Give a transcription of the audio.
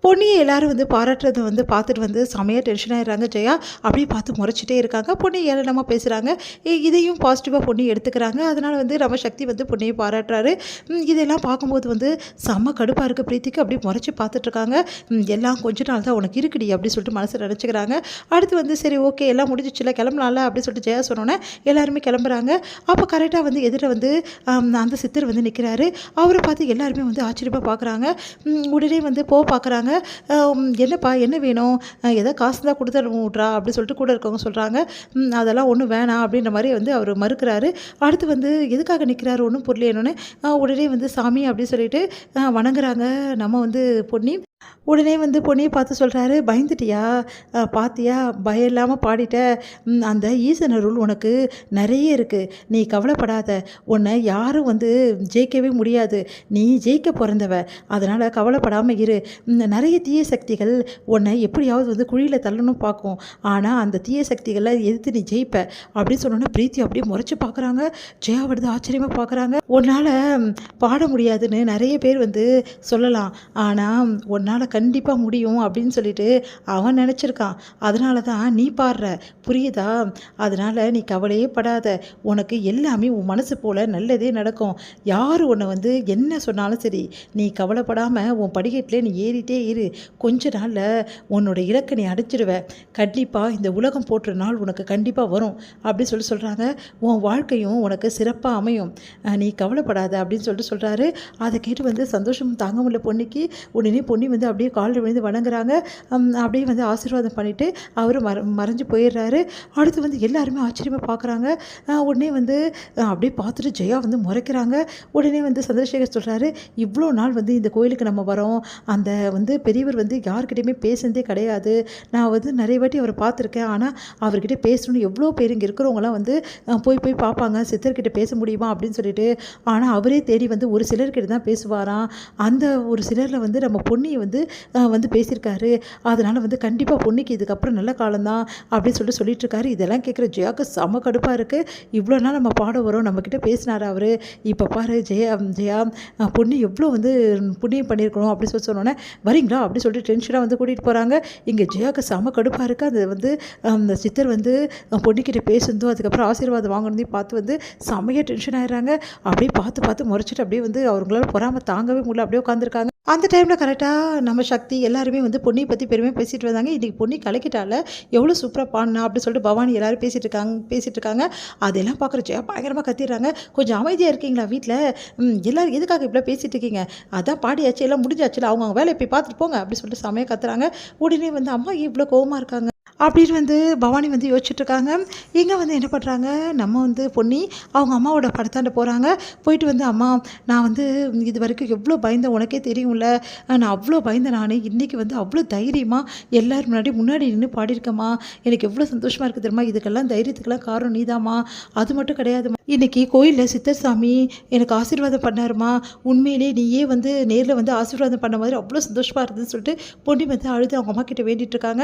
பொன்னியை எல்லாரும் வந்து பாராட்டுறதை வந்து பார்த்துட்டு வந்து செமையாக டென்ஷன் ஆகிடுறாங்க. ஜெயா அப்படியே பார்த்து முறைச்சிட்டே இருக்காங்க. பொன்னி ஏளனமாக பேசுகிறாங்க. இதையும் பாசிட்டிவாக பொன்னி எடுத்துக்கிறாங்க. அதனால் வந்து நம்ம சக்தி வந்து பொன்னியை பாராட்டுறாரு. இதெல்லாம் பார்க்கும்போது வந்து செம்ம கடுப்பாக இருக்குது பிரீத்திக்கு. அப்படியே முறைச்சி பார்த்துட்ருக்காங்க. எல்லாம் கொஞ்ச நாள் தான் உனக்கு இருக்குடி அப்படின்னு சொல்லிட்டு மனசை நினச்சிக்கிறாங்க. அடுத்து வந்து சரி ஓகே எல்லாம் முடிஞ்சிச்சுல கிளம்பலாம்ல அப்படின்னு சொல்லிட்டு ஜெயா சொன்னோன்னே எல்லாருமே கிளம்புறாங்க. அப்போ கரெக்டாக வந்து எதிர வந்து அந்த சித்தர் வந்து நிற்கிறாரு. அவரை பார்த்து எல்லாருமே வந்து ஆச்சரியமாக பார்க்குறாங்க. உடனே வந்து பார்க்குறாங்க. என்னப்பா என்ன வேணும், எதோ காசு தான் கொடுத்து விட்றா அப்படி சொல்லிட்டு கூட இருக்கவங்க சொல்கிறாங்க. அதெல்லாம் ஒன்றும் வேணாம் அப்படின்ற மாதிரி வந்து அவர் மறுக்கிறாரு. அடுத்து வந்து எதுக்காக நிற்கிறாரு ஒன்றும் புரியலன்னு உடனே வந்து சாமி அப்படின்னு சொல்லிட்டு வணங்குறாங்க நம்ம வந்து பொன்னி. உடனே வந்து பொன்னியை பார்த்து சொல்கிறாரு, பயந்துட்டியா, பார்த்தியா பயம் இல்லாமல் பாடிட்ட, அந்த ஈசன் அருள் உனக்கு நிறைய இருக்குது, நீ கவலைப்படாத, உன்னை யாரும் வந்து ஜெயிக்கவே முடியாது, நீ ஜெயிக்க பிறந்தவ, அதனால் கவலைப்படாமல் இரு, நிறைய தீய சக்திகள் உன்னை எப்படியாவது வந்து குழியில் தள்ளணும் பார்க்கும், ஆனால் அந்த தீய சக்திகளை எதிர்த்து நீ ஜெயிப்ப அப்படின்னு சொன்னோன்னே பிரீத்தி அப்படியே முறைச்சி பார்க்குறாங்க. ஜெயா வருது ஆச்சரியமாக பார்க்குறாங்க. உன்னால் பாட முடியாதுன்னு நிறைய பேர் வந்து சொல்லலாம், ஆனால் உன்னால் கண்டிப்பாக முடியும் அப்படின்னு சொல்லிட்டு அவன் நினச்சிருக்கான். அதனால தான் நீ பாடுற, புரியுதா? அதனால் நீ கவலையே படாத, உனக்கு எல்லாமே உன் மனசு போல் நல்லதே நடக்கும். யார் உன்னை வந்து என்ன சொன்னாலும் சரி, நீ கவலைப்படாமல் உன் படிக்கட்டில் நீ ஏறிட்டே இரு, கொஞ்ச நாளில் உன்னோட இலக்கை நீ அடைச்சிடுவ, கண்டிப்பாக இந்த உலகம் போட்டுற நாள் உனக்கு கண்டிப்பாக வரும் அப்படின்னு சொல்கிறாங்க. உன் வாழ்க்கையும் உனக்கு சிறப்பாக அமையும், நீ கவலைப்படாத அப்படின்னு சொல்கிறாரு. அதை கேட்டு வந்து சந்தோஷம் தாங்க முடியல பொன்னிக்கு. உடனே பொன்னி வந்து அப்படியே காலில் விழுந்து வணங்குறாங்க. அப்படியே வந்து ஆசீர்வாதம் பண்ணிவிட்டு அவர் மறைஞ்சு போயிடுறாரு. அடுத்து வந்து எல்லாருமே ஆச்சரியமாக பார்க்குறாங்க. உடனே வந்து அப்படியே பார்த்துட்டு ஜெயா வந்து முறைக்கிறாங்க. உடனே வந்து சந்திரசேகர் சொல்கிறாரு, இவ்வளோ நாள் வந்து இந்த கோயிலுக்கு நம்ம வரோம், அந்த வந்து பெரியவர் வந்து யார்கிட்டையுமே பேசுனதே கிடையாது, நான் வந்து நிறைய வாட்டி அவரை பார்த்துருக்கேன், ஆனால் அவர்கிட்ட பேசணும்னு எவ்வளோ பேர் இங்கே இருக்கிறவங்களாம் வந்து போய் பார்ப்பாங்க, சித்தர்கிட்ட பேச முடியுமா அப்படின்னு சொல்லிட்டு, ஆனால் அவரே தேடி வந்து ஒரு சிலர்கிட்ட தான் பேசுவாராம். அந்த ஒரு சிலரில் வந்து நம்ம பொன்னியை வந்து பேசியிருக்காரு, அதனால் வந்து கண்டிப்பாக பொன்னிக்கு இதுக்கப்புறம் நல்ல காலம்தான் அப்படின்னு சொல்லிட்டு இருக்காரு. இதெல்லாம் கேட்குற ஜெயாவுக்கு செம கடுப்பாக இருக்குது. இவ்வளோ நாள் நம்ம பாட வரோம், நம்மக்கிட்ட பேசினார் அவர், இப்போ பாரு ஜெயா பொன்னி எவ்வளோ வந்து புண்ணியம் பண்ணியிருக்கணும் அப்படின்னு சொன்னோன்னே வரீங்களா அப்படின்னு சொல்லிட்டு டென்ஷனாக வந்து கூட்டிகிட்டு போகிறாங்க. இங்கே ஜெயாவுக்கு செம கடுப்பாக இருக்குது. அது வந்து அந்த சித்தர் வந்து பொன்னிக்கிட்ட பேசுனதும் அதுக்கப்புறம் ஆசீர்வாதம் வாங்கினதையும் பார்த்து வந்து செமையாக டென்ஷன் ஆகிடுறாங்க. அப்படியே பார்த்து முறைச்சிட்டு அப்படியே வந்து அவங்களால பொறாமல் தாங்கவே முடியல, அப்படியே உட்காந்துருக்காங்க. அந்த டைமில் கரெக்டாக நம்ம சக்தி எல்லாருமே வந்து பொன்னியை பற்றி பெருமையாக பேசிகிட்டு வந்தாங்க. இன்றைக்கி பொன்னி கலக்கிட்டால எவ்வளோ சூப்பராக பாடினா அப்படின்னு சொல்லிட்டு பவானி எல்லோரும் பேசிகிட்டு இருக்காங்க. அதெல்லாம் பார்க்குற ஜெயா பயங்கரமாக கத்திடுறாங்க, கொஞ்சம் அமைதியாக இருக்கீங்களா வீட்டில், எல்லோரும் எதுக்காக இப்படி பேசிகிட்டு இருக்கீங்க, அதான் பாடியாச்சு எல்லாம் முடிஞ்சாச்சுல, அவங்க வேலையை போய் பார்த்துட்டு போங்க அப்படின்னு சொல்லிட்டு செமையாக கத்துறாங்க. உடனே வந்து அம்மா இவ்வளோ கோவமாக இருக்காங்க அப்படின்னு வந்து பவானி வந்து யோசிச்சுட்ருக்காங்க. இங்கே வந்து என்ன பண்ணுறாங்க, நம்ம வந்து பொன்னி அவங்க அம்மாவோட படத்தாண்ட போகிறாங்க. போயிட்டு வந்து அம்மா நான் வந்து இது வரைக்கும் எவ்வளோ பயந்தேன் உனக்கே தெரியும்ல, நான் அவ்வளோ பயந்தேன், நான் இன்றைக்கி வந்து அவ்வளோ தைரியமாக எல்லோரும் முன்னாடி நின்று பாடியிருக்கேம்மா, எனக்கு எவ்வளோ சந்தோஷமாக இருக்குது தெரியுமா, இதுக்கெல்லாம் தைரியத்துக்கெல்லாம் காரணம் நீதாம்மா, அது மட்டும் கிடையாதுமா, இன்றைக்கி கோயிலில் சித்தர் சாமி எனக்கு ஆசீர்வாதம் பண்ணாருமா, உண்மையிலே நீயே வந்து நேரில் வந்து ஆசீர்வாதம் பண்ண மாதிரி அவ்வளோ சந்தோஷமாக இருந்ததுன்னு சொல்லிட்டு பொன்னி வந்து அழுது அவங்க அம்மா கிட்ட வேண்டிகிட்டு இருக்காங்க.